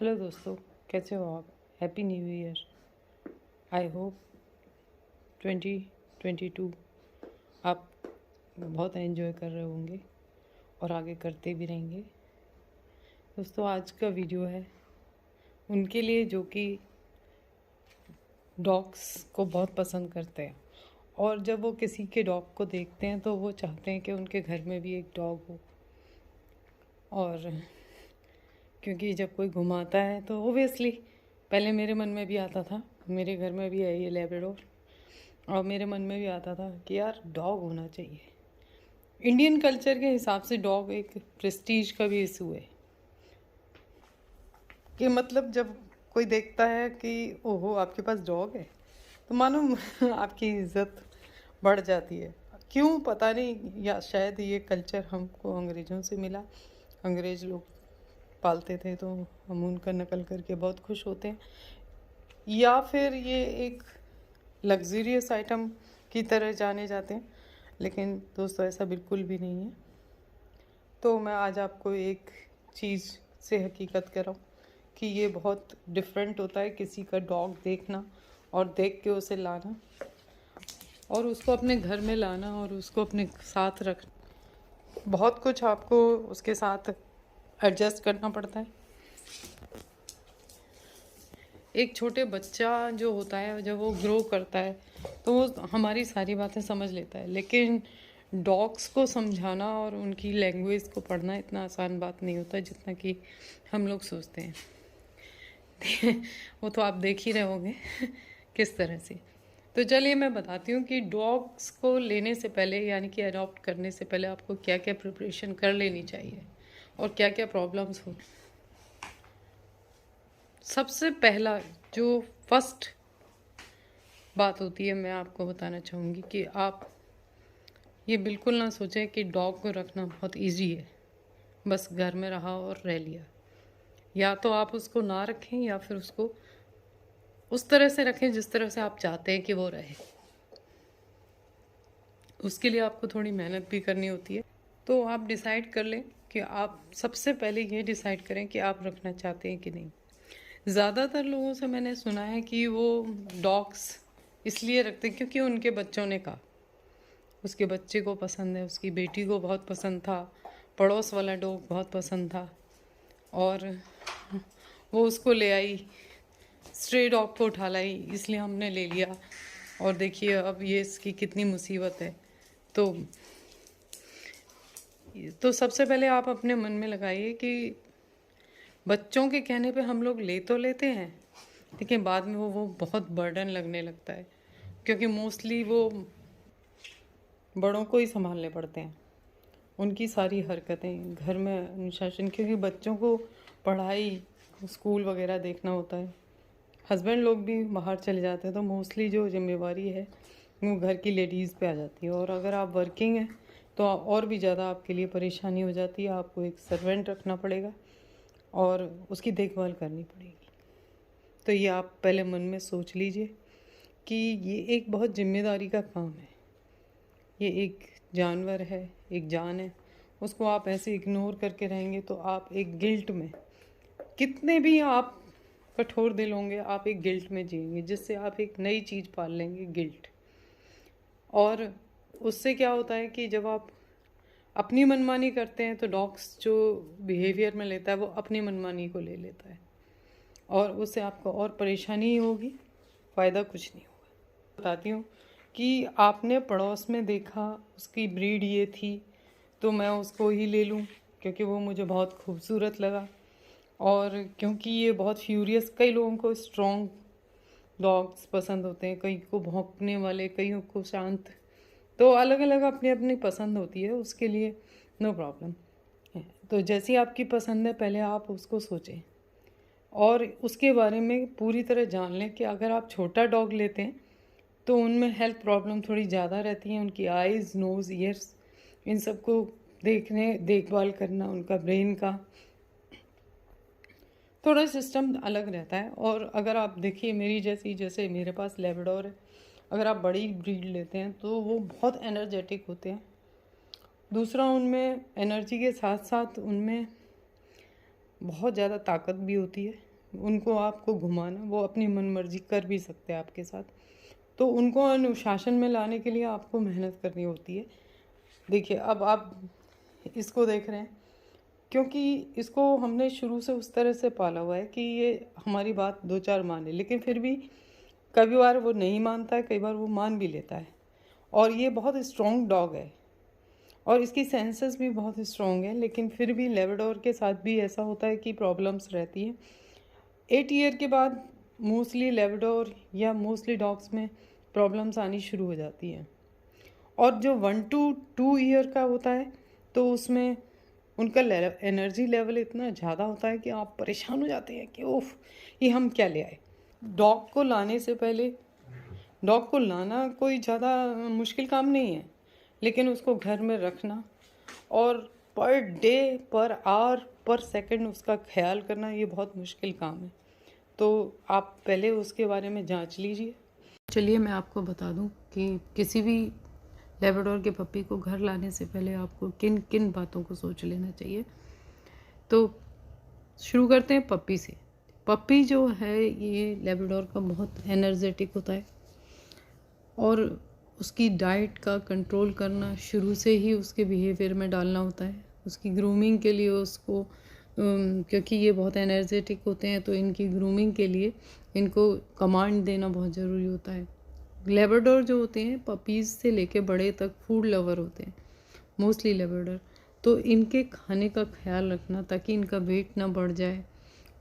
Hello दोस्तों, कैसे हो आप? Happy new year. I hope 2022 आप बहुत एंजॉय कर रहे होंगे और आगे करते भी रहेंगे। दोस्तों, आज का वीडियो है उनके लिए जो कि डॉग्स को बहुत पसंद करते हैं, और जब वो किसी के डॉग को देखते हैं तो वो चाहते हैं कि उनके घर में भी एक डॉग हो। और क्योंकि जब कोई घुमाता है तो ओबियसली पहले मेरे मन में भी आता था, मेरे घर में भी है ये लेब्राडोर, और मेरे मन में भी आता था कि यार डॉग होना चाहिए। इंडियन कल्चर के हिसाब से डॉग एक प्रेस्टीज का भी इशू है कि मतलब जब कोई देखता है कि ओहो आपके पास डॉग है तो मानो आपकी इज्जत बढ़ जाती है। क्यों पता नहीं, या शायद ये कल्चर हमको अंग्रेज़ों से मिला। अंग्रेज़ लोग पालते थे तो हम उनका नकल करके बहुत खुश होते हैं, या फिर ये एक लग्जरियस आइटम की तरह जाने जाते हैं। लेकिन दोस्तों, ऐसा बिल्कुल भी नहीं है। तो मैं आज आपको एक चीज़ से हकीकत कराऊँ कि ये बहुत डिफरेंट होता है किसी का डॉग देखना और देख के उसे लाना और उसको अपने घर में लाना और उसको अपने साथ रखना। बहुत कुछ आपको उसके साथ एडजस्ट करना पड़ता है। एक छोटे बच्चा जो होता है जब वो ग्रो करता है तो वो हमारी सारी बातें समझ लेता है, लेकिन डॉग्स को समझाना और उनकी लैंग्वेज को पढ़ना इतना आसान बात नहीं होता जितना कि हम लोग सोचते हैं। वो तो आप देख ही रहे होंगे किस तरह से। तो चलिए मैं बताती हूँ कि डॉग्स को लेने से पहले, यानी कि अडॉप्ट करने से पहले आपको क्या क्या प्रिपरेशन कर लेनी चाहिए और क्या क्या प्रॉब्लम्स हो। सबसे पहला जो फर्स्ट बात होती है, मैं आपको बताना चाहूँगी कि आप ये बिल्कुल ना सोचें कि डॉग को रखना बहुत इजी है, बस घर में रहा और रह लिया। या तो आप उसको ना रखें या फिर उसको उस तरह से रखें जिस तरह से आप चाहते हैं कि वो रहे। उसके लिए आपको थोड़ी मेहनत भी करनी होती है। तो आप डिसाइड कर लें कि आप सबसे पहले ये डिसाइड करें कि आप रखना चाहते हैं कि नहीं। ज़्यादातर लोगों से मैंने सुना है कि वो डॉग्स इसलिए रखते हैं क्योंकि उनके बच्चों ने कहा, उसके बच्चे को पसंद है, उसकी बेटी को बहुत पसंद था, पड़ोस वाला डॉग बहुत पसंद था और वो उसको ले आई, स्ट्रे डॉग को उठा लाई, इसलिए हमने ले लिया और देखिए अब ये इसकी कितनी मुसीबत है। तो सबसे पहले आप अपने मन में लगाइए कि बच्चों के कहने पे हम लोग ले तो लेते हैं, लेकिन बाद में वो बहुत बर्डन लगने लगता है, क्योंकि मोस्टली वो बड़ों को ही संभालने पड़ते हैं, उनकी सारी हरकतें, घर में अनुशासन, क्योंकि बच्चों को पढ़ाई, स्कूल वगैरह देखना होता है। हस्बैंड लोग भी बाहर चले जाते हैं तो मोस्टली जो जिम्मेवारी है वो घर की लेडीज़ पे आ जाती है, और अगर आप वर्किंग हैं तो और भी ज़्यादा आपके लिए परेशानी हो जाती है। आपको एक सर्वेंट रखना पड़ेगा और उसकी देखभाल करनी पड़ेगी। तो ये आप पहले मन में सोच लीजिए कि ये एक बहुत जिम्मेदारी का काम है। ये एक जानवर है, एक जान है, उसको आप ऐसे इग्नोर करके रहेंगे तो आप एक गिल्ट में, कितने भी आप कठोर दिल होंगे, आप एक गिल्ट में जिएंगे, जिससे आप एक नई चीज़ पाल लेंगे, गिल्ट। और उससे क्या होता है कि जब आप अपनी मनमानी करते हैं तो डॉग्स जो बिहेवियर में लेता है वो अपनी मनमानी को ले लेता है और उससे आपको और परेशानी ही होगी, फ़ायदा कुछ नहीं होगा। बताती हूँ कि आपने पड़ोस में देखा उसकी ब्रीड ये थी तो मैं उसको ही ले लूँ क्योंकि वो मुझे बहुत खूबसूरत लगा, और क्योंकि ये बहुत फ्यूरियस, कई लोगों को स्ट्रॉन्ग डॉग्स पसंद होते हैं, कई को भौंकने वाले, कईयों को शांत, तो अलग अलग अपनी अपनी पसंद होती है, उसके लिए नो प्रॉब्लम है। तो जैसी आपकी पसंद है पहले आप उसको सोचें और उसके बारे में पूरी तरह जान लें कि अगर आप छोटा डॉग लेते हैं तो उनमें हेल्थ प्रॉब्लम थोड़ी ज़्यादा रहती हैं। उनकी आइज़, नोज़, ईयर्स, इन सब को देखभाल करना, उनका ब्रेन का थोड़ा सिस्टम अलग रहता है। और अगर आप देखिए मेरी जैसी, जैसे मेरे पास लेब्राडोर है, अगर आप बड़ी ब्रीड लेते हैं तो वो बहुत एनर्जेटिक होते हैं। दूसरा, उनमें एनर्जी के साथ साथ उनमें बहुत ज़्यादा ताकत भी होती है, उनको आपको घुमाना, वो अपनी मनमर्जी कर भी सकते हैं आपके साथ। तो उनको अनुशासन में लाने के लिए आपको मेहनत करनी होती है। देखिए, अब आप इसको देख रहे हैं क्योंकि इसको हमने शुरू से उस तरह से पाला हुआ है कि ये हमारी बात 2-4 माने, लेकिन फिर भी कभी बार वो नहीं मानता है, कई बार वो मान भी लेता है। और ये बहुत स्ट्रॉन्ग डॉग है और इसकी सेंसेस भी बहुत स्ट्रॉन्ग है, लेकिन फिर भी लेब्राडोर के साथ भी ऐसा होता है कि प्रॉब्लम्स रहती हैं। 8 ईयर के बाद मोस्टली लेब्राडोर या मोस्टली डॉग्स में प्रॉब्लम्स आनी शुरू हो जाती हैं। और जो 1 to 2 ईयर का होता है तो उसमें उनका एनर्जी लेवल इतना ज़्यादा होता है कि आप परेशान हो जाते हैं कि उफ, ये हम क्या ले आए। डॉग को लाने से पहले, डॉग को लाना कोई ज़्यादा मुश्किल काम नहीं है, लेकिन उसको घर में रखना और पर डे, पर आवर, पर सेकंड उसका ख्याल करना, ये बहुत मुश्किल काम है। तो आप पहले उसके बारे में जांच लीजिए। चलिए मैं आपको बता दूं कि किसी भी लेब्राडोर के पप्पी को घर लाने से पहले आपको किन किन बातों को सोच लेना चाहिए। तो शुरू करते हैं पप्पी से। पप्पी जो है ये लेब्राडोर का बहुत एनर्जेटिक होता है और उसकी डाइट का कंट्रोल करना शुरू से ही उसके बिहेवियर में डालना होता है। उसकी ग्रूमिंग के लिए उसको क्योंकि ये बहुत एनर्जेटिक होते हैं तो इनकी ग्रूमिंग के लिए इनको कमांड देना बहुत ज़रूरी होता है। लेब्राडोर जो होते हैं पपीज़ से लेके बड़े तक फूड लवर होते हैं मोस्टली लेब्राडोर। तो इनके खाने का ख्याल रखना ताकि इनका वेट ना बढ़ जाए,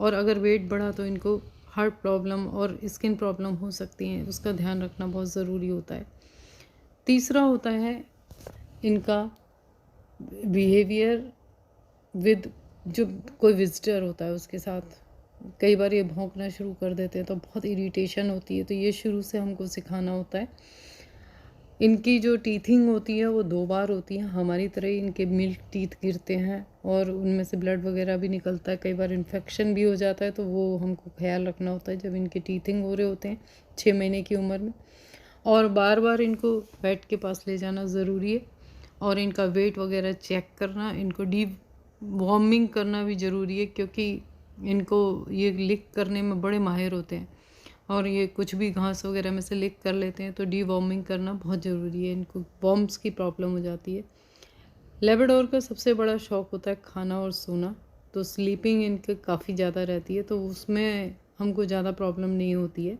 और अगर वेट बढ़ा तो इनको हार्ट प्रॉब्लम और स्किन प्रॉब्लम हो सकती हैं, उसका ध्यान रखना बहुत ज़रूरी होता है। तीसरा होता है इनका बिहेवियर विद जो कोई विजिटर होता है उसके साथ। कई बार ये भौंकना शुरू कर देते हैं तो बहुत इरिटेशन होती है, तो ये शुरू से हमको सिखाना होता है। इनकी जो टीथिंग होती है वो 2 बार होती है, हमारी तरह ही इनके मिल्क टीथ गिरते हैं और उनमें से ब्लड वगैरह भी निकलता है। कई बार इन्फेक्शन भी हो जाता है, तो वो हमको ख्याल रखना होता है जब इनके टीथिंग हो रहे होते हैं 6 महीने की उम्र में। और बार बार इनको वेट के पास ले जाना ज़रूरी है और इनका वेट वगैरह चेक करना, इनको डीप वॉर्मिंग करना भी ज़रूरी है क्योंकि इनको ये लिक करने में बड़े माहिर होते हैं और ये कुछ भी घास वगैरह में से लिक कर लेते हैं, तो डी वॉर्मिंग करना बहुत ज़रूरी है। इनको वॉर्म्स की प्रॉब्लम हो जाती है। लेब्राडोर का सबसे बड़ा शौक़ होता है खाना और सोना, तो स्लीपिंग इनके काफ़ी ज़्यादा रहती है, तो उसमें हमको ज़्यादा प्रॉब्लम नहीं होती है।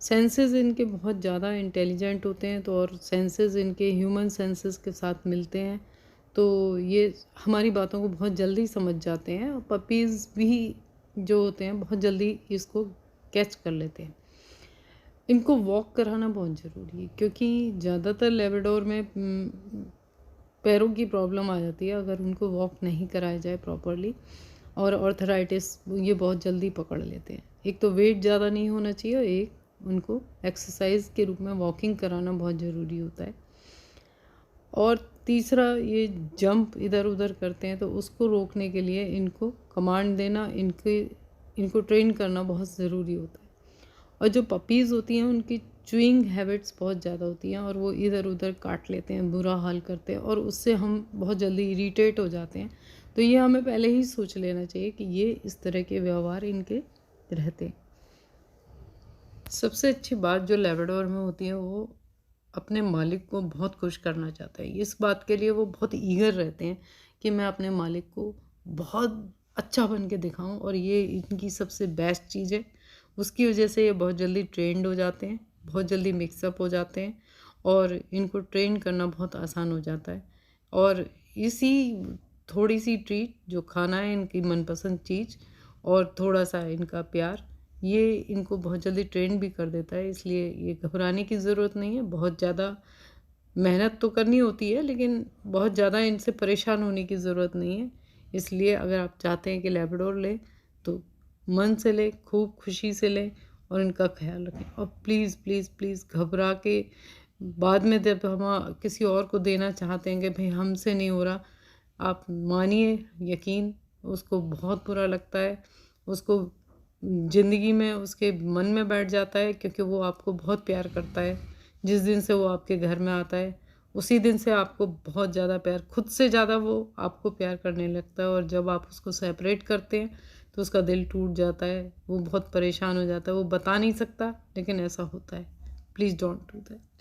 सेंसेस इनके बहुत ज़्यादा इंटेलिजेंट होते हैं, तो और सेंसेस इनके ह्यूमन सेंसेस के साथ मिलते हैं, तो ये हमारी बातों को बहुत जल्दी समझ जाते हैं। और पपीज़ भी जो होते हैं बहुत जल्दी इसको कैच कर लेते हैं। इनको वॉक कराना बहुत ज़रूरी है क्योंकि ज़्यादातर लेब्राडोर में पैरों की प्रॉब्लम आ जाती है अगर उनको वॉक नहीं कराया जाए प्रॉपरली, और ऑर्थराइटिस ये बहुत जल्दी पकड़ लेते हैं। एक तो वेट ज़्यादा नहीं होना चाहिए और एक उनको एक्सरसाइज के रूप में वॉकिंग कराना बहुत ज़रूरी होता है। और तीसरा, ये जंप इधर उधर करते हैं तो उसको रोकने के लिए इनको कमांड देना, इनको ट्रेन करना बहुत ज़रूरी होता है। और जो पपीज़ होती हैं उनकी च्यूइंग हैबिट्स बहुत ज़्यादा होती हैं और वो इधर उधर काट लेते हैं, बुरा हाल करते हैं और उससे हम बहुत जल्दी इरिटेट हो जाते हैं। तो ये हमें पहले ही सोच लेना चाहिए कि ये इस तरह के व्यवहार इनके रहते हैं। सबसे अच्छी बात जो लेब्राडोर में होती है वो अपने मालिक को बहुत खुश करना चाहता है। इस बात के लिए वो बहुत ईगर रहते हैं कि मैं अपने मालिक को बहुत अच्छा बन के दिखाऊं, और ये इनकी सबसे बेस्ट चीज़ है। उसकी वजह से ये बहुत जल्दी ट्रेंड हो जाते हैं, बहुत जल्दी मिक्सअप हो जाते हैं और इनको ट्रेन करना बहुत आसान हो जाता है। और इसी थोड़ी सी ट्रीट जो खाना है, इनकी मनपसंद चीज़ और थोड़ा सा इनका प्यार, ये इनको बहुत जल्दी ट्रेन भी कर देता है। इसलिए ये घबराने की ज़रूरत नहीं है। बहुत ज़्यादा मेहनत तो करनी होती है लेकिन बहुत ज़्यादा इनसे परेशान होने की ज़रूरत नहीं है। इसलिए अगर आप चाहते हैं कि लेब्राडोर लें तो मन से लें, खूब खुशी से लें और इनका ख्याल रखें। और प्लीज़ प्लीज़ प्लीज़ घबरा के बाद में जब हम किसी और को देना चाहते हैं कि भाई हमसे नहीं हो रहा, आप मानिए, यकीन, उसको बहुत बुरा लगता है, उसको ज़िंदगी में उसके मन में बैठ जाता है क्योंकि वो आपको बहुत प्यार करता है। जिस दिन से वो आपके घर में आता है उसी दिन से आपको बहुत ज़्यादा प्यार, खुद से ज़्यादा वो आपको प्यार करने लगता है। और जब आप उसको सेपरेट करते हैं तो उसका दिल टूट जाता है, वो बहुत परेशान हो जाता है, वो बता नहीं सकता, लेकिन ऐसा होता है। Please don't do that.